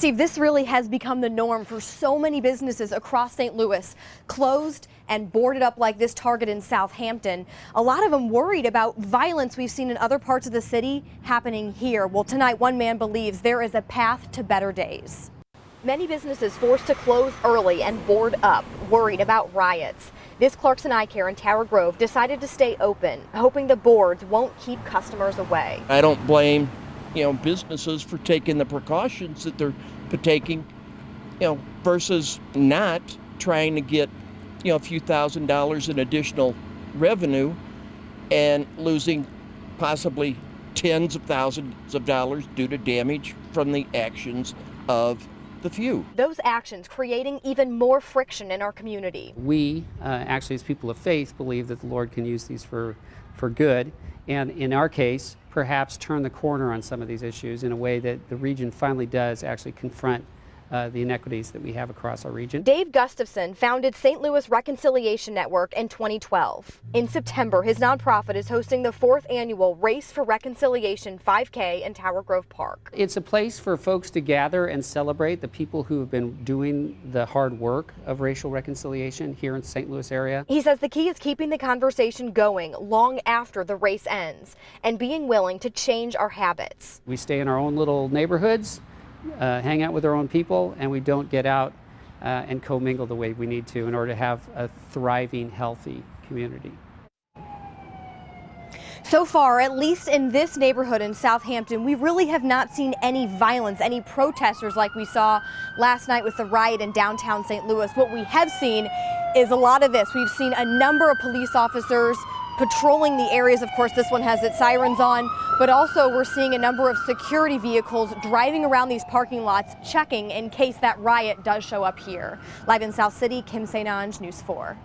Steve, this really has become the norm for so many businesses across St. Louis, closed and boarded up like this Target in Southampton. A lot of them worried about violence we've seen in other parts of the city happening here. Well, tonight, one man believes there is a path to better days. Many businesses forced to close early and board up, worried about riots. This Clarkson Eye Care in Tower Grove decided to stay open, hoping the boards won't keep customers away. I don't blame businesses for taking the precautions that they're taking, versus not trying to get, a few $1,000s in additional revenue and losing possibly tens of thousands of dollars due to damage from the actions of the few. Those actions creating even more friction in our community. We, actually as people of faith, believe that the Lord can use these for good, and in our case, perhaps turn the corner on some of these issues in a way that the region finally does actually confront the inequities that we have across our region. Dave Gustafson founded St. Louis Reconciliation Network in 2012. In September, his nonprofit is hosting the 4th annual Race for Reconciliation 5K in Tower Grove Park. It's a place for folks to gather and celebrate the people who have been doing the hard work of racial reconciliation here in the St. Louis area. He says the key is keeping the conversation going long after the race ends and being willing to change our habits. We stay in our own little neighborhoods, hang out with our own people, and we don't get out and commingle the way we need to in order to have a thriving, healthy community. So far, at least in this neighborhood in Southampton, we really have not seen any violence, any protesters like we saw last night with the riot in downtown St. Louis. What we have seen is a lot of this. We've seen a number of police officers patrolling the areas. Of course, this one has its sirens on, but also we're seeing a number of security vehicles driving around these parking lots, checking in case that riot does show up here. Live in South City, Kim St. Ange, News 4.